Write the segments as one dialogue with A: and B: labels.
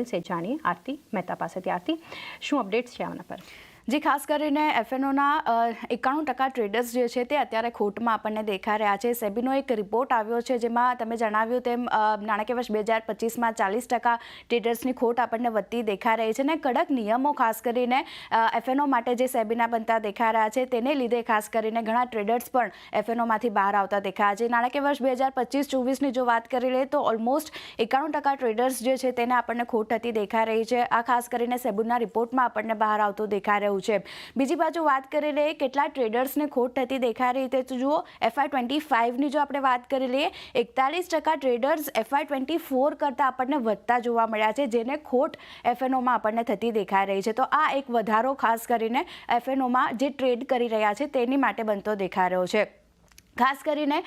A: से जानिए आरती मेहता पासेथी। आरती, શું અપડેટ્સ છે આના પર?
B: જે ખાસ કરીને એફએનઓના 91% ટ્રેડર્સ જે છે તે અત્યારે ખોટમાં આપણને દેખાઈ રહ્યા છે. સેબીનો એક રિપોર્ટ આવ્યો છે જેમાં તમે જણાવ્યું તેમ નાણાકીય વર્ષ 2025માં 40% ટ્રેડર્સની ખોટ આપણને વધતી દેખાઈ રહી છે ને કડક નિયમો ખાસ કરીને એફએનઓ માટે જે સેબીના બનતા દેખાઈ રહ્યા છે તેને લીધે ખાસ કરીને ઘણા ટ્રેડર્સ પણ એફએનઓમાંથી બહાર આવતા દેખાયા છે. નાણાકીય વર્ષ 2025-24ની જો વાત કરી લઈએ તો ઓલમોસ્ટ 91% ટ્રેડર્સ જે છે તેને આપણને ખોટ થતી દેખાઈ રહી છે. આ ખાસ કરીને સેબીના રિપોર્ટમાં આપણને બહાર આવતું દેખાઈ રહ્યું છે. બીજી બાજુ વાત કરી લઈએ કેટલા ટ્રેડર્સને ખોટ થતી દેખાઈ રહી છે તો જુઓ FY25ની જો આપણે વાત કરી લઈએ 41% ટ્રેડર્સ FY24 કરતાં આપણને વધતા જોવા મળ્યા છે જેને ખોટ એફએનઓમાં આપણને થતી દેખાઈ રહી છે. તો આ એક વધારો ખાસ કરીને એફએનઓમાં જે ટ્રેડ કરી રહ્યા છે તેની માટે બનતો દેખાઈ રહ્યો છે. ખાસ કરીને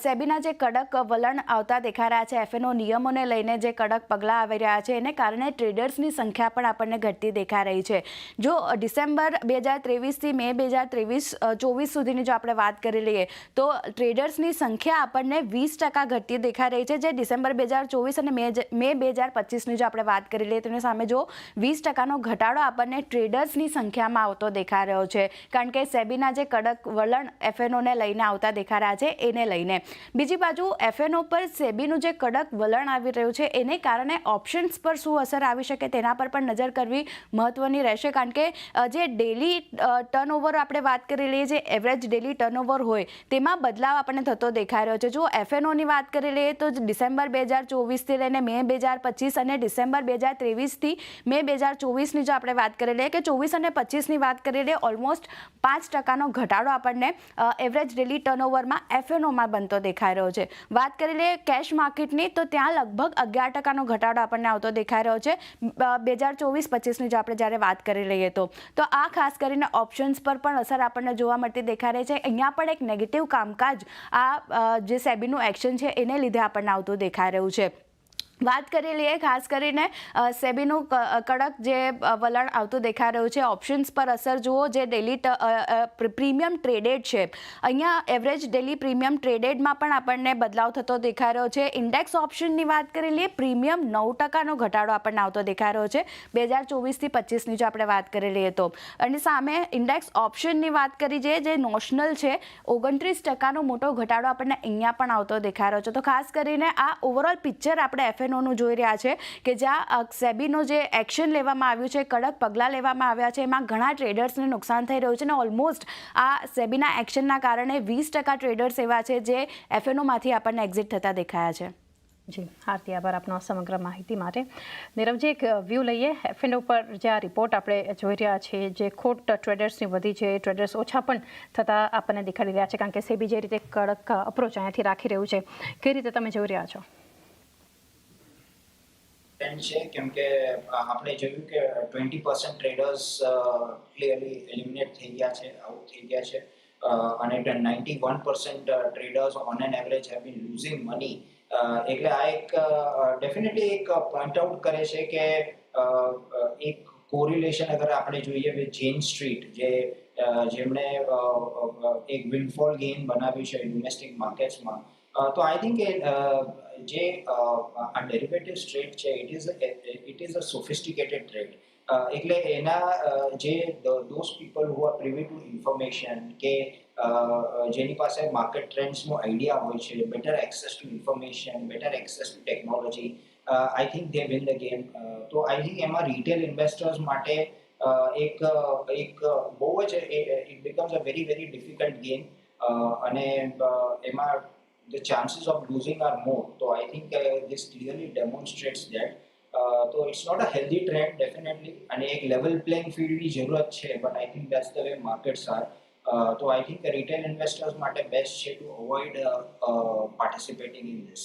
B: સેબીના જે કડક વલણ આવતા દેખાઈ રહ્યા છે એફએનઓ નિયમોને લઈને જે કડક પગલાં આવી રહ્યા છે એને કારણે ટ્રેડર્સની સંખ્યા પણ આપણને ઘટતી દેખાઈ રહી છે. જો ડિસેમ્બર 2023થી મે 2023-24 સુધીની જો આપણે વાત કરી લઈએ તો ટ્રેડર્સની સંખ્યા આપણને 20% ઘટતી દેખાઈ રહી છે. જે ડિસેમ્બર 2024 અને મે 2025ની જો આપણે વાત કરી લઈએ તેની સામે જો 20%નો ઘટાડો આપણને ટ્રેડર્સની સંખ્યામાં આવતો દેખાઈ રહ્યો છે કારણ કે સેબીના જે કડક વલણ એફએનઓને લઈને આવતા દેખાઈ રહ્યા છે એને લઈને. બીજી બાજુ એફએનઓ પર સેબીનું જે કડક વલણ આવી રહ્યું છે એને કારણે ઓપ્શન્સ પર શું અસર આવી શકે તેના પર પણ નજર કરવી મહત્વની રહેશે કારણ કે જે ડેલી ટર્નઓવર આપણે વાત કરી લઈએ જે એવરેજ ડેલી ટર્નઓવર હોય તેમાં બદલાવ આપણને થતો દેખાઈ રહ્યો છે. જો એફએનઓની વાત કરી લઈએ તો ડિસેમ્બર 2024થી લઈને મે 2025 અને ડિસેમ્બર 2023થી મે 2024ની જો આપણે વાત કરી લઈએ કે 24 અને 25ની વાત કરી લઈએ ઓલમોસ્ટ 5%નો ઘટાડો આપણને એવરેજ ડેલી ટર્નઓવરમાં એફએનઓમાં બનતો દેખાઈ રહ્યો છે. વાત કરી લઈએ કેશ માર્કેટની તો ત્યાં લગભગ 11%નો ઘટાડો આપણને આવતો દેખાઈ રહ્યો છે 2024-25ની જો આપણે જ્યારે વાત કરી લઈએ તો આ ખાસ કરીને ઓપ્શન્સ પર પણ અસર આપણને જોવા મળતી દેખાઈ રહી છે. અહીંયા પણ એક નેગેટિવ કામકાજ આ જે સેબીનું એક્શન છે એને લીધે આપણને આવતું દેખાઈ રહ્યું છે. વાત કરી લઈએ ખાસ કરીને સેબીનું કડક જે વલણ આવતું દેખાઈ રહ્યું છે ઓપ્શન્સ પર અસર જુઓ જે ડેલી પ્રીમિયમ ટ્રેડેડ છે અહીંયા એવરેજ ડેલી પ્રીમિયમ ટ્રેડેડમાં પણ આપણને બદલાવ થતો દેખાઈ રહ્યો છે. ઇન્ડેક્સ ઓપ્શનની વાત કરી લઈએ પ્રીમિયમ 9%નો ઘટાડો આપણને આવતો દેખાઈ રહ્યો છે 2024-25ની જો આપણે વાત કરી લઈએ તો. અને સામે ઇન્ડેક્સ ઓપ્શનની વાત કરી જે નોશનલ છે 29%નો મોટો ઘટાડો આપણને અહીંયા પણ આવતો દેખાઈ રહ્યો છે. તો ખાસ કરીને આ ઓવરઓલ પિક્ચર આપણે નું જોઈ રહ્યા છે કે જ્યાં સેબીનો જે એક્શન લેવામાં આવ્યું છે કડક પગલાં લેવામાં આવ્યા છે એમાં ઘણા ટ્રેડર્સને નુકસાન થઈ રહ્યું છે અને ઓલમોસ્ટ આ સેબીના એક્શનના કારણે 20% ટ્રેડર્સ એવા છે જે એફએનઓમાંથી આપણને એક્ઝિટ થતા દેખાયા છે.
A: જી આરતી, આભાર આપનો સમગ્ર માહિતી માટે. નીરવજી, એક વ્યૂ લઈએ એફએનઓ પર જે આ રિપોર્ટ આપણે જોઈ રહ્યા છીએ જે ખોટ ટ્રેડર્સની વધી છે ટ્રેડર્સ ઓછા પણ થતા આપણને દેખાડી રહ્યા છે કારણ કે સેબી જે રીતે કડક અપ્રોચ અહીંયાથી રાખી રહ્યું છે કઈ રીતે તમે જોઈ રહ્યા છો?
C: છે કેમ કે આપણે જોયું કે 20% ટ્રેડર્સ ક્લિયરલી એલિમિનેટ થઈ ગયા છે, આઉટ થઈ ગયા છે અને 91% traders on an average have been losing money. એટલે આ એક ડેફિનેટલી એક પોઈન્ટ આઉટ કરે છે કે એક કોરિલેશન અગર આપણે જોઈએ વિથ જેન સ્ટ્રીટ જેમણે એક વિન્ડફોલ ગેઇન બનાવ્યું છે ડોમેસ્ટિક માર્કેટ્સમાં. તો આઈ થિંક જે આ ડેરિવેટિવ્સ ટ્રેડ છે it is a sophisticated trade. એટલે એના જે those people who are privy to information કે જેની પાસે માર્કેટ ટ્રેન્ડ્સનો આઈડિયા હોય છે, better access to information, better access to technology, I think they win the game. તો આઈ થિંક એમાં રિટેલ ઇન્વેસ્ટર્સ માટે એક બહુ જ it becomes a very very difficult game અને એમાં the chances of losing are more. So I think this clearly demonstrates that. So it's not a healthy trend definitely. And a level playing field ની જરૂરત છે, but I think that's the way markets are. So I think the retail investors માટે best છે to avoid participating in this.